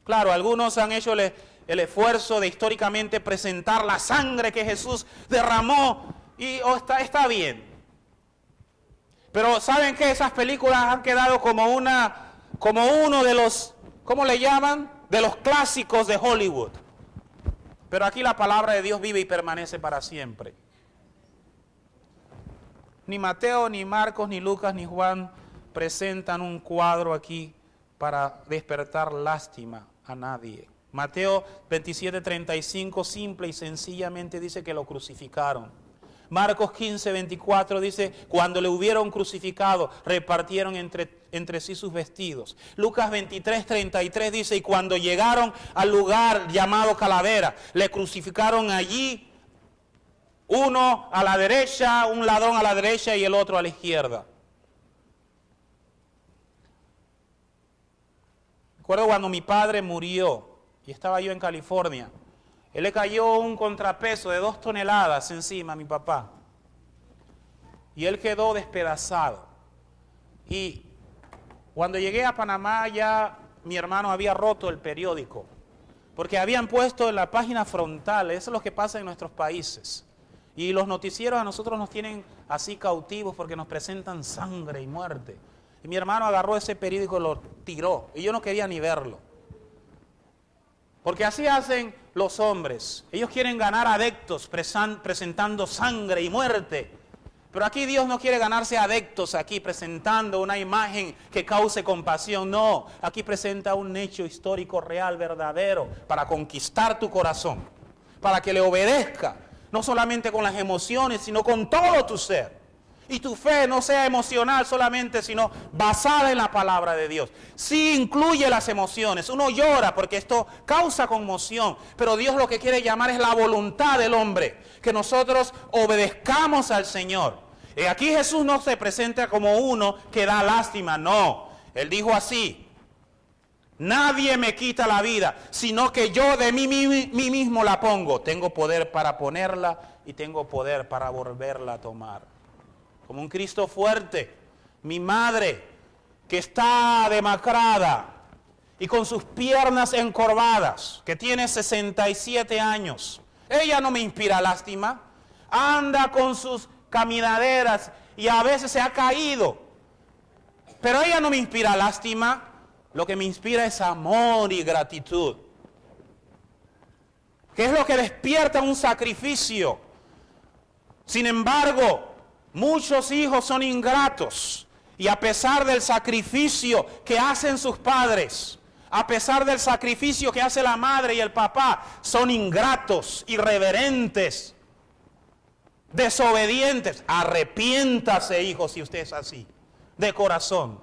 Claro, algunos han hecho el esfuerzo de históricamente presentar la sangre que Jesús derramó y está bien. Pero ¿saben qué? Esas películas han quedado como uno de los, ¿cómo le llaman? De los clásicos de Hollywood. Pero aquí la palabra de Dios vive y permanece para siempre. Ni Mateo, ni Marcos, ni Lucas, ni Juan presentan un cuadro aquí para despertar lástima a nadie. Mateo 27:35 simple y sencillamente dice que lo crucificaron. Marcos 15:24 dice, cuando le hubieron crucificado, repartieron entre sí sus vestidos. Lucas 23:33 dice, y cuando llegaron al lugar llamado Calavera, le crucificaron allí, uno a la derecha, un ladrón a la derecha y el otro a la izquierda. Recuerdo cuando mi padre murió y estaba yo en California. Él le cayó un contrapeso de 2 toneladas encima a mi papá. Y él quedó despedazado. Y cuando llegué a Panamá ya mi hermano había roto el periódico. Porque habían puesto en la página frontal, eso es lo que pasa en nuestros países. Y los noticieros a nosotros nos tienen así cautivos porque nos presentan sangre y muerte. Y mi hermano agarró ese periódico y lo tiró. Y yo no quería ni verlo. Porque así hacen los hombres. Ellos quieren ganar adeptos presentando sangre y muerte. Pero aquí Dios no quiere ganarse adeptos aquí presentando una imagen que cause compasión. No, aquí presenta un hecho histórico real, verdadero, para conquistar tu corazón. Para que le obedezca, no solamente con las emociones, sino con todo tu ser. Y tu fe no sea emocional solamente, sino basada en la palabra de Dios. Sí incluye las emociones. Uno llora porque esto causa conmoción. Pero Dios lo que quiere llamar es la voluntad del hombre. Que nosotros obedezcamos al Señor. Y aquí Jesús no se presenta como uno que da lástima. No. Él dijo así. Nadie me quita la vida, sino que yo de mí mismo la pongo. Tengo poder para ponerla y tengo poder para volverla a tomar. Como un Cristo fuerte. Mi madre, que está demacrada y con sus piernas encorvadas, que tiene 67 años. Ella no me inspira lástima. Anda con sus caminaderas y a veces se ha caído. Pero ella no me inspira lástima. Lo que me inspira es amor y gratitud. Que es lo que despierta un sacrificio. Sin embargo, muchos hijos son ingratos y a pesar del sacrificio que hacen sus padres, a pesar del sacrificio que hace la madre y el papá, son ingratos, irreverentes, desobedientes. Arrepiéntase, hijo, si usted es así, de corazón.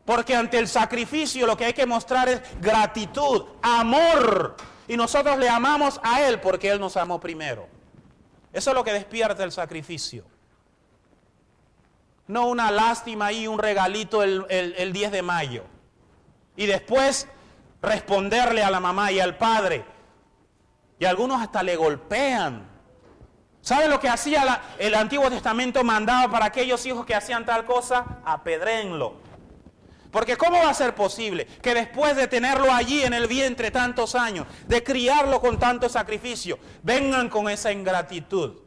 Porque ante el sacrificio lo que hay que mostrar es gratitud, amor. Y nosotros le amamos a Él porque Él nos amó primero. Eso es lo que despierta el sacrificio. No una lástima y un regalito el 10 de mayo. Y después responderle a la mamá y al padre. Y algunos hasta le golpean. ¿Sabe lo que hacía el Antiguo Testamento? Mandaba para aquellos hijos que hacían tal cosa, apedréenlo. Porque ¿cómo va a ser posible que después de tenerlo allí en el vientre tantos años, de criarlo con tanto sacrificio, vengan con esa ingratitud?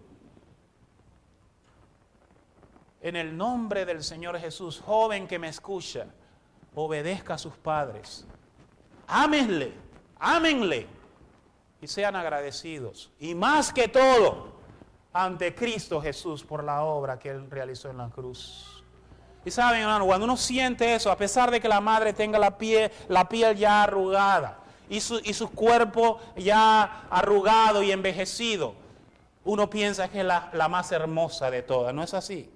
En el nombre del Señor Jesús, joven que me escucha, obedezca a sus padres. Ámenle, ámenle y sean agradecidos. Y más que todo, ante Cristo Jesús por la obra que Él realizó en la cruz. Y saben, hermano, cuando uno siente eso, a pesar de que la madre tenga la piel ya arrugada y su cuerpo ya arrugado y envejecido, uno piensa que es la más hermosa de todas. ¿No es así?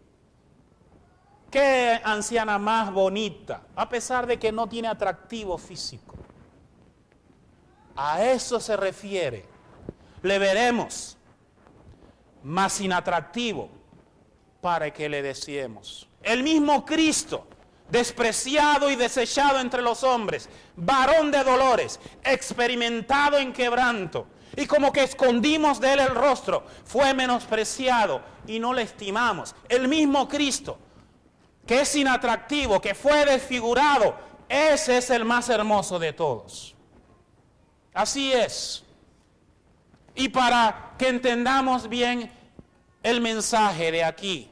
Qué anciana más bonita, a pesar de que no tiene atractivo físico. A eso se refiere. Le veremos más sin atractivo para que le deseemos. El mismo Cristo, despreciado y desechado entre los hombres, varón de dolores, experimentado en quebranto, y como que escondimos de él el rostro, fue menospreciado y no le estimamos. El mismo Cristo, que es inatractivo, que fue desfigurado, ese es el más hermoso de todos. Así es. Y para que entendamos bien el mensaje de aquí,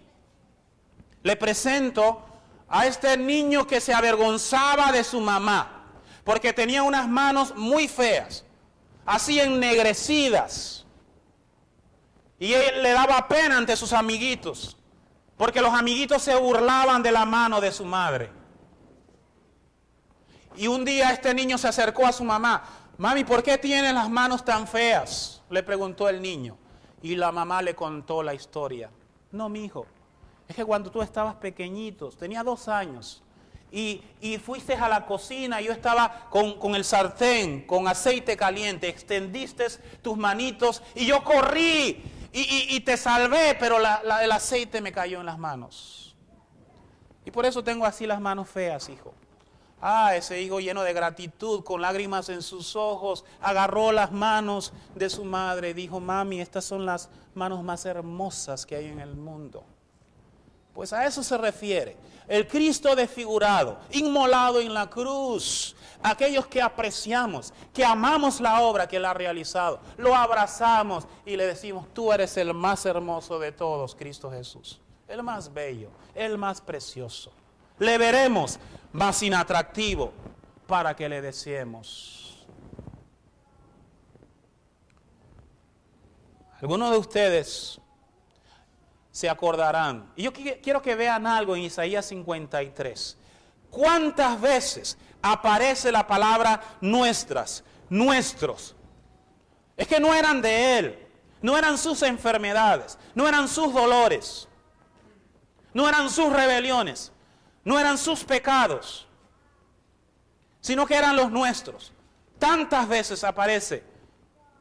Le presento a este niño que se avergonzaba de su mamá, porque tenía unas manos muy feas, así ennegrecidas. Y él le daba pena ante sus amiguitos, porque los amiguitos se burlaban de la mano de su madre. Y un día este niño se acercó a su mamá. Mami, ¿por qué tienes las manos tan feas?, le preguntó el niño. Y la mamá le contó la historia. No, mijo, es que cuando tú estabas pequeñito, tenía 2 años, y fuiste a la cocina, yo estaba con el sartén, con aceite caliente, extendiste tus manitos, y yo corrí, y te salvé, pero el aceite me cayó en las manos. Y por eso tengo así las manos feas, hijo. Ese hijo lleno de gratitud, con lágrimas en sus ojos, agarró las manos de su madre y dijo, mami, estas son las manos más hermosas que hay en el mundo. Pues a eso se refiere. El Cristo desfigurado, inmolado en la cruz. Aquellos que apreciamos, que amamos la obra que Él ha realizado, lo abrazamos y le decimos, tú eres el más hermoso de todos, Cristo Jesús. El más bello, el más precioso. Le veremos más inatractivo para que le deseemos. Algunos de ustedes se acordarán, y yo quiero que vean algo en Isaías 53. ¿Cuántas veces aparece la palabra nuestras, nuestros? Es que no eran de Él, no eran sus enfermedades, no eran sus dolores, no eran sus rebeliones, no eran sus pecados, sino que eran los nuestros. Tantas veces aparece.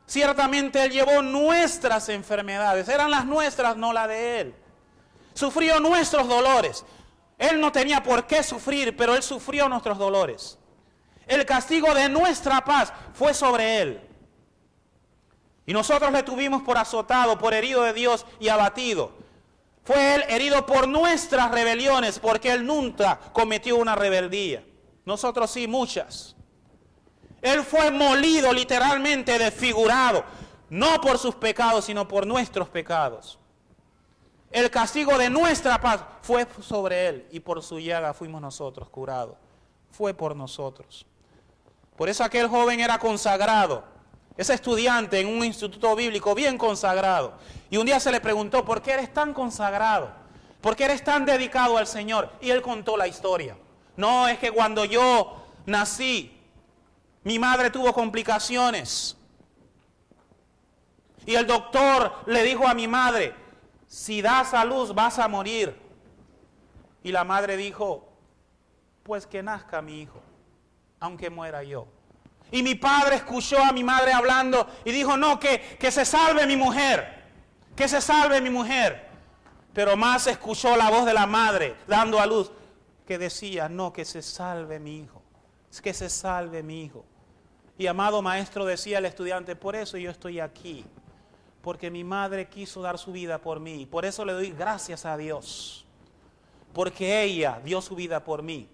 Ciertamente Él llevó nuestras enfermedades, eran las nuestras, no las de Él. Sufrió nuestros dolores. Él no tenía por qué sufrir, pero Él sufrió nuestros dolores. El castigo de nuestra paz fue sobre Él. Y nosotros le tuvimos por azotado, por herido de Dios y abatido. Fue Él herido por nuestras rebeliones, porque Él nunca cometió una rebeldía. Nosotros sí, muchas. Él fue molido, literalmente desfigurado, no por sus pecados, sino por nuestros pecados. El castigo de nuestra paz fue sobre Él, y por su llaga fuimos nosotros curados. Fue por nosotros. Por eso aquel joven era consagrado. Ese estudiante en un instituto bíblico bien consagrado. Y un día se le preguntó, ¿por qué eres tan consagrado? ¿Por qué eres tan dedicado al Señor? Y él contó la historia. No, es que cuando yo nací, mi madre tuvo complicaciones. Y el doctor le dijo a mi madre, si das a luz vas a morir. Y la madre dijo, pues que nazca mi hijo, aunque muera yo. Y mi padre escuchó a mi madre hablando y dijo, no, que se salve mi mujer, que se salve mi mujer. Pero más escuchó la voz de la madre dando a luz que decía, no, que se salve mi hijo, que se salve mi hijo. Y amado maestro, decía el estudiante, por eso yo estoy aquí, porque mi madre quiso dar su vida por mí. Por eso le doy gracias a Dios, porque ella dio su vida por mí.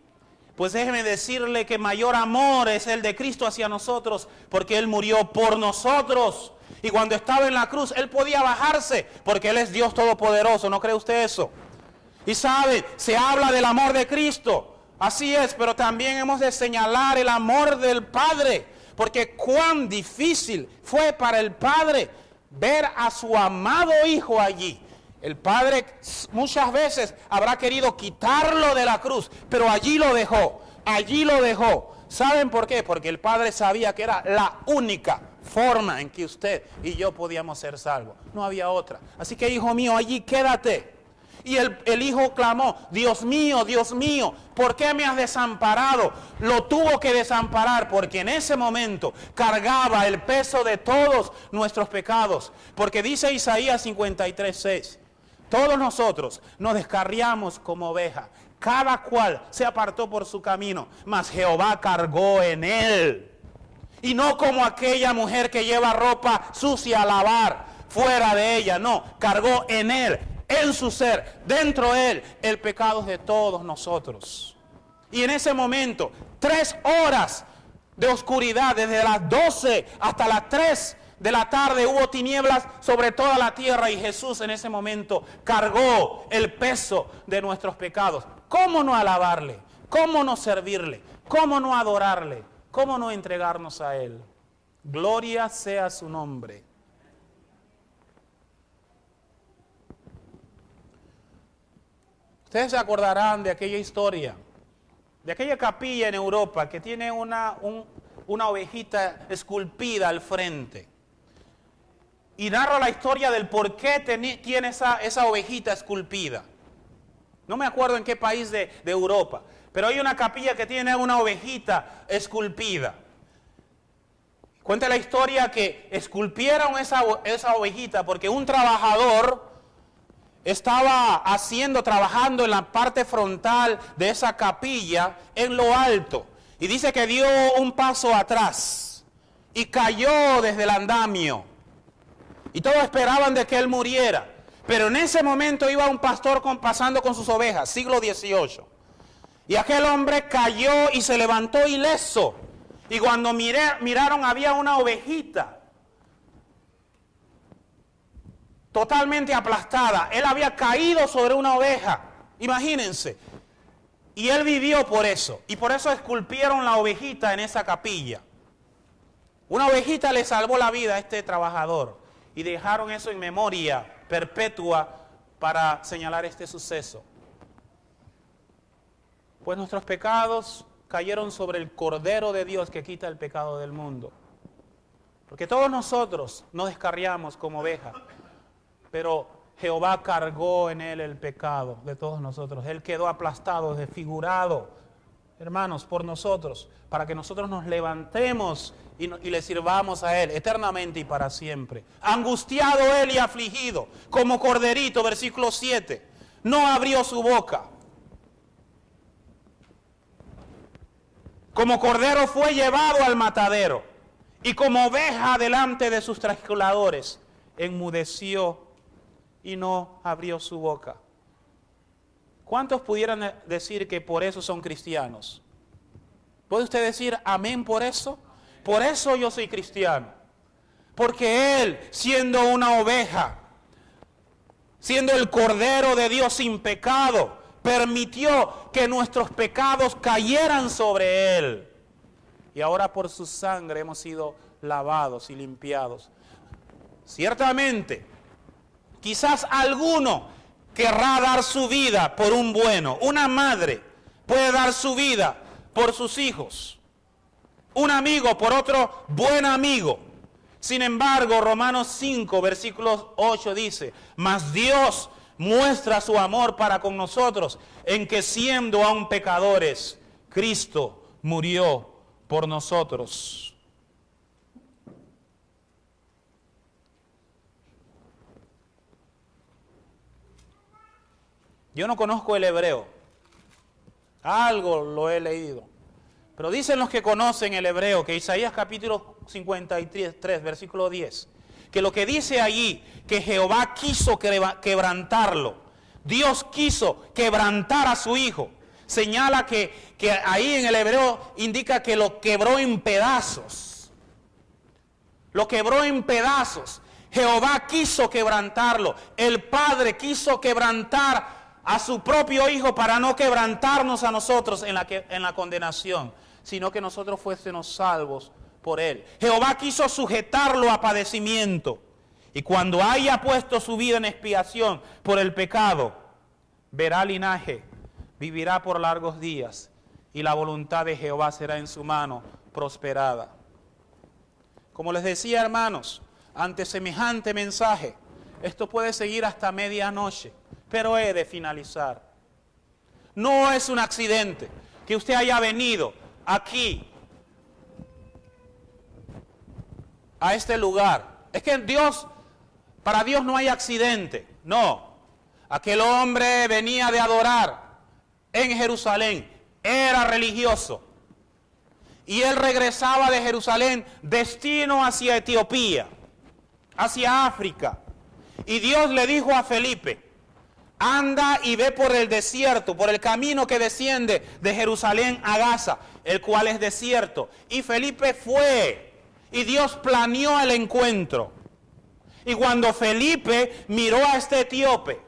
Pues déjeme decirle que mayor amor es el de Cristo hacia nosotros, porque Él murió por nosotros. Y cuando estaba en la cruz, Él podía bajarse, porque Él es Dios Todopoderoso. ¿No cree usted eso? Y sabe, se habla del amor de Cristo. Así es, pero también hemos de señalar el amor del Padre, porque cuán difícil fue para el Padre ver a su amado Hijo allí. El Padre muchas veces habrá querido quitarlo de la cruz, pero allí lo dejó, allí lo dejó. ¿Saben por qué? Porque el Padre sabía que era la única forma en que usted y yo podíamos ser salvos. No había otra. Así que, hijo mío, allí quédate. Y el hijo clamó, Dios mío, ¿por qué me has desamparado? Lo tuvo que desamparar porque en ese momento cargaba el peso de todos nuestros pecados. Porque dice Isaías 53:6. Todos nosotros nos descarriamos como oveja, cada cual se apartó por su camino, mas Jehová cargó en él. Y no como aquella mujer que lleva ropa sucia a lavar fuera de ella, no, cargó en él, en su ser, dentro de él, el pecado de todos nosotros. Y en ese momento, 3 horas de oscuridad, desde las 12 hasta las 3 de la tarde hubo tinieblas sobre toda la tierra y Jesús en ese momento cargó el peso de nuestros pecados. ¿Cómo no alabarle? ¿Cómo no servirle? ¿Cómo no adorarle? ¿Cómo no entregarnos a Él? Gloria sea su nombre. Ustedes se acordarán de aquella historia, de aquella capilla en Europa que tiene una ovejita esculpida al frente. Y narra la historia del por qué tiene esa ovejita esculpida. No me acuerdo en qué país de Europa, pero hay una capilla que tiene una ovejita esculpida. Cuenta la historia que esculpieron esa ovejita porque un trabajador estaba trabajando en la parte frontal de esa capilla en lo alto. Y dice que dio un paso atrás y cayó desde el andamio. Y todos esperaban de que él muriera. Pero en ese momento iba un pastor pasando con sus ovejas, siglo XVIII. Y aquel hombre cayó y se levantó ileso. Y cuando miraron había una ovejita totalmente aplastada. Él había caído sobre una oveja, imagínense. Y él vivió por eso. Y por eso esculpieron la ovejita en esa capilla. Una ovejita le salvó la vida a este trabajador. Y dejaron eso en memoria perpetua para señalar este suceso. Pues nuestros pecados cayeron sobre el Cordero de Dios que quita el pecado del mundo. Porque todos nosotros nos descarriamos como ovejas. Pero Jehová cargó en él el pecado de todos nosotros. Él quedó aplastado, desfigurado, hermanos, por nosotros, para que nosotros nos levantemos y le sirvamos a Él eternamente y para siempre. Angustiado Él y afligido, como corderito, versículo 7, no abrió su boca. Como cordero fue llevado al matadero, y como oveja delante de sus trasquiladores, enmudeció y no abrió su boca. ¿Cuántos pudieran decir que por eso son cristianos? ¿Puede usted decir amén por eso? Por eso yo soy cristiano. Porque Él, siendo una oveja, siendo el Cordero de Dios sin pecado, permitió que nuestros pecados cayeran sobre Él. Y ahora por su sangre hemos sido lavados y limpiados. Ciertamente, quizás alguno querrá dar su vida por un bueno. Una madre puede dar su vida por sus hijos. Un amigo por otro buen amigo. Sin embargo, Romanos 5, versículo 8 dice, mas Dios muestra su amor para con nosotros, en que siendo aún pecadores, Cristo murió por nosotros. Yo no conozco el hebreo, algo lo he leído, pero dicen los que conocen el hebreo que Isaías capítulo 53, versículo 10, que lo que dice allí, que Jehová quiso quebrantarlo, Dios quiso quebrantar a su hijo, señala que ahí en el hebreo indica que lo quebró en pedazos, lo quebró en pedazos. Jehová quiso quebrantarlo, el Padre quiso quebrantar a su propio Hijo para no quebrantarnos a nosotros en la condenación, sino que nosotros fuésemos salvos por Él. Jehová quiso sujetarlo a padecimiento, y cuando haya puesto su vida en expiación por el pecado, verá linaje, vivirá por largos días, y la voluntad de Jehová será en su mano prosperada. Como les decía, hermanos, ante semejante mensaje, esto puede seguir hasta medianoche, pero he de finalizar. No es un accidente que usted haya venido aquí, a este lugar. Es que para Dios no hay accidente. No. Aquel hombre venía de adorar en Jerusalén. Era religioso. Y él regresaba de Jerusalén destino hacia Etiopía, hacia África. Y Dios le dijo a Felipe, anda y ve por el desierto, por el camino que desciende de Jerusalén a Gaza, el cual es desierto. Y Felipe fue. Y Dios planeó el encuentro. Y cuando Felipe miró a este etíope,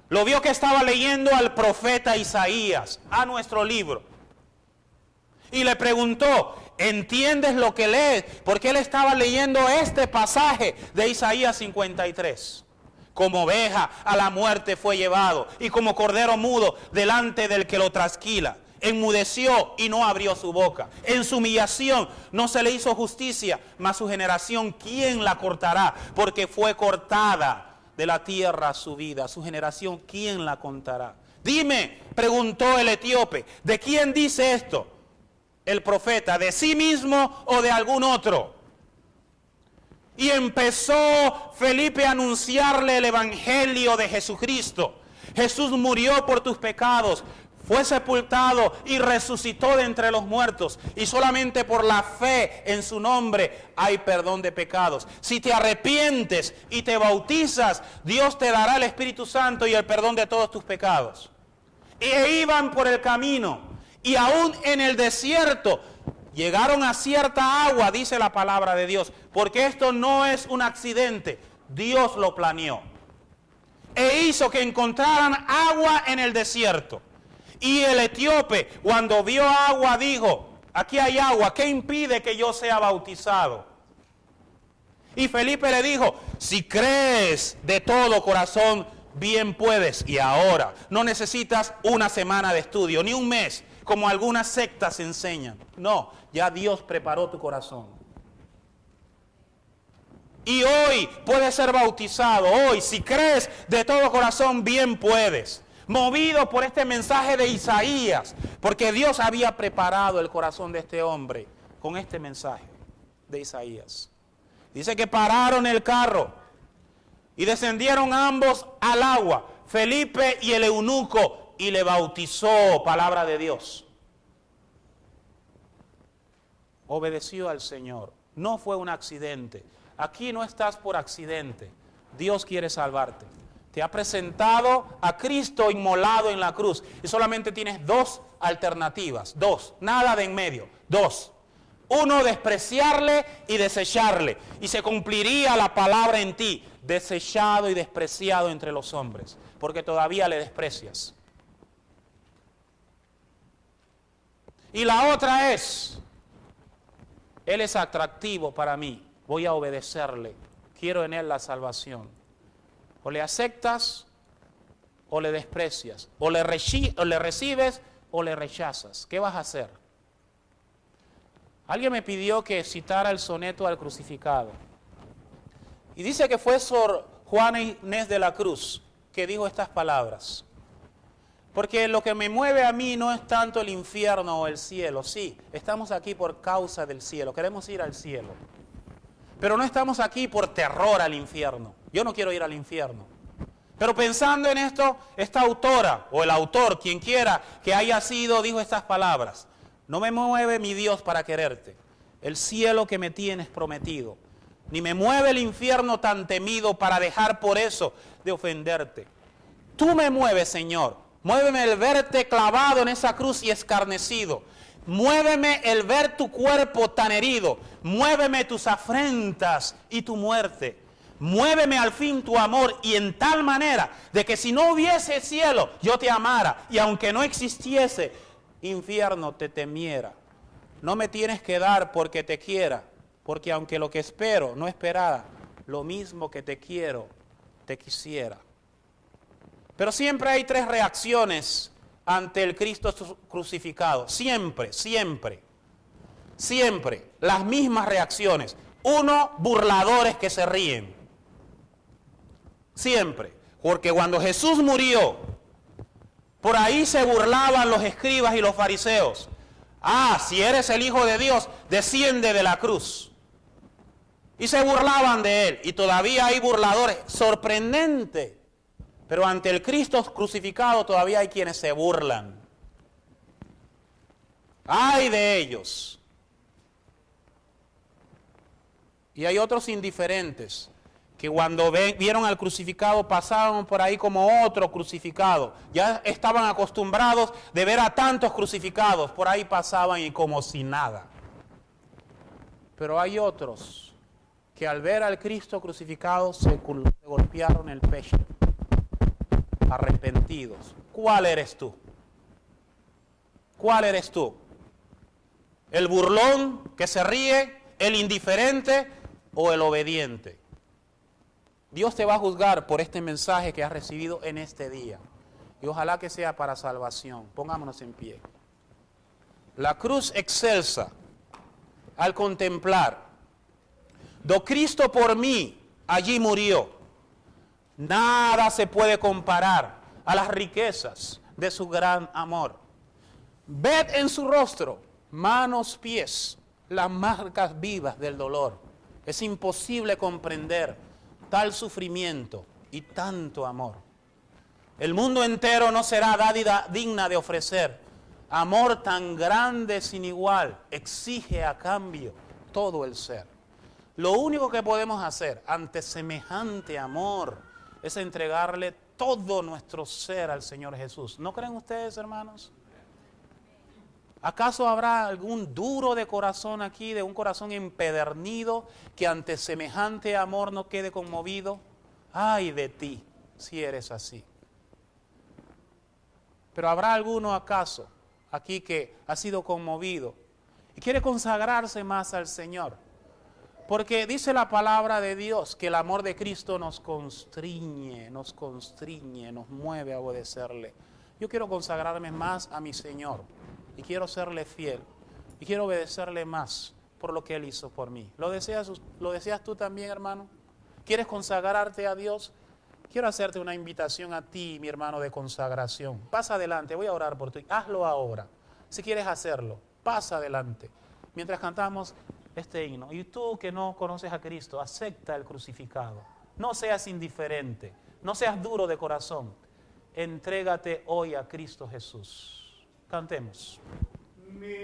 lo vio que estaba leyendo al profeta Isaías, a nuestro libro. Y le preguntó, ¿entiendes lo que lees? Porque él estaba leyendo este pasaje de Isaías 53. Como oveja a la muerte fue llevado, y como cordero mudo delante del que lo trasquila. Enmudeció y no abrió su boca. En su humillación no se le hizo justicia, mas su generación, ¿quién la cortará? Porque fue cortada de la tierra su vida. Su generación, ¿quién la contará? Dime, preguntó el etíope, ¿de quién dice esto el profeta? ¿De sí mismo o de algún otro? Y empezó Felipe a anunciarle el evangelio de Jesucristo. Jesús murió por tus pecados, fue sepultado y resucitó de entre los muertos. Y solamente por la fe en su nombre hay perdón de pecados. Si te arrepientes y te bautizas, Dios te dará el Espíritu Santo y el perdón de todos tus pecados. E iban por el camino, y aún en el desierto llegaron a cierta agua, dice la palabra de Dios, porque esto no es un accidente, Dios lo planeó. E hizo que encontraran agua en el desierto. Y el etíope, cuando vio agua, dijo, aquí hay agua, ¿qué impide que yo sea bautizado? Y Felipe le dijo, si crees de todo corazón, bien puedes. Y ahora, no necesitas una semana de estudio, ni un mes, como algunas sectas enseñan. No, ya Dios preparó tu corazón. Y hoy puedes ser bautizado. Hoy, si crees de todo corazón, bien puedes. Movido por este mensaje de Isaías, porque Dios había preparado el corazón de este hombre con este mensaje de Isaías. Dice que pararon el carro y descendieron ambos al agua, Felipe y el eunuco, y le bautizó, palabra de Dios. Obedeció al Señor, no fue un accidente. Aquí no estás por accidente, Dios quiere salvarte. Te ha presentado a Cristo inmolado en la cruz y solamente tienes dos alternativas, dos, nada de en medio, dos. Uno, despreciarle y desecharle, y se cumpliría la palabra en ti, desechado y despreciado entre los hombres, porque todavía le desprecias. Y la otra es, Él es atractivo para mí, voy a obedecerle, quiero en Él la salvación. O le aceptas o le desprecias, o le recibes o le rechazas. ¿Qué vas a hacer? Alguien me pidió que citara el soneto al crucificado. Y dice que fue Sor Juana Inés de la Cruz que dijo estas palabras. Porque lo que me mueve a mí no es tanto el infierno o el cielo. Sí, estamos aquí por causa del cielo, queremos ir al cielo. Pero no estamos aquí por terror al infierno. Yo no quiero ir al infierno. Pero pensando en esto, esta autora o el autor, quien quiera que haya sido, dijo estas palabras. No me mueve mi Dios para quererte, el cielo que me tienes prometido. Ni me mueve el infierno tan temido para dejar por eso de ofenderte. Tú me mueves, Señor. Muéveme el verte clavado en esa cruz y escarnecido. Muéveme el ver tu cuerpo tan herido. Muéveme tus afrentas y tu muerte. Muéveme al fin tu amor, y en tal manera de que si no hubiese cielo, yo te amara, y aunque no existiese infierno, te temiera. No me tienes que dar porque te quiera, porque aunque lo que espero no esperara, lo mismo que te quiero, te quisiera. Pero siempre hay tres reacciones ante el Cristo crucificado. Siempre, siempre, siempre las mismas reacciones. Uno, burladores que se ríen. Siempre. Porque cuando Jesús murió, por ahí se burlaban los escribas y los fariseos. Ah, si eres el Hijo de Dios, desciende de la cruz. Y se burlaban de él. Y todavía hay burladores. Sorprendente. Pero ante el Cristo crucificado todavía hay quienes se burlan. ¡Ay de ellos! Y hay otros indiferentes que cuando vieron al crucificado pasaban por ahí como otro crucificado. Ya estaban acostumbrados de ver a tantos crucificados. Por ahí pasaban y como si nada. Pero hay otros que al ver al Cristo crucificado se golpearon el pecho, arrepentidos. ¿Cuál eres tú? ¿Cuál eres tú? ¿El burlón que se ríe, el indiferente o el obediente? Dios te va a juzgar por este mensaje que has recibido en este día. Y ojalá que sea para salvación. Pongámonos en pie. La cruz excelsa, al contemplar, do Cristo por mí, allí murió. Nada se puede comparar a las riquezas de su gran amor. Ved en su rostro, manos, pies, las marcas vivas del dolor. Es imposible comprender tal sufrimiento y tanto amor. El mundo entero no será dádiva digna de ofrecer. Amor tan grande sin igual exige a cambio todo el ser. Lo único que podemos hacer ante semejante amor es entregarle todo nuestro ser al Señor Jesús. ¿No creen ustedes, hermanos? ¿Acaso habrá algún duro de corazón aquí, de un corazón empedernido, que ante semejante amor no quede conmovido? ¡Ay de ti, si eres así! Pero ¿habrá alguno acaso aquí que ha sido conmovido y quiere consagrarse más al Señor? Porque dice la palabra de Dios que el amor de Cristo nos constriñe, nos mueve a obedecerle. Yo quiero consagrarme más a mi Señor y quiero serle fiel y quiero obedecerle más por lo que Él hizo por mí. ¿Lo deseas tú también, hermano? ¿Quieres consagrarte a Dios? Quiero hacerte una invitación a ti, mi hermano, de consagración. Pasa adelante, voy a orar por ti. Hazlo ahora. Si quieres hacerlo, pasa adelante. Mientras cantamos este himno. Y tú que no conoces a Cristo, acepta el crucificado. No seas indiferente, no seas duro de corazón. Entrégate hoy a Cristo Jesús. Cantemos. Mi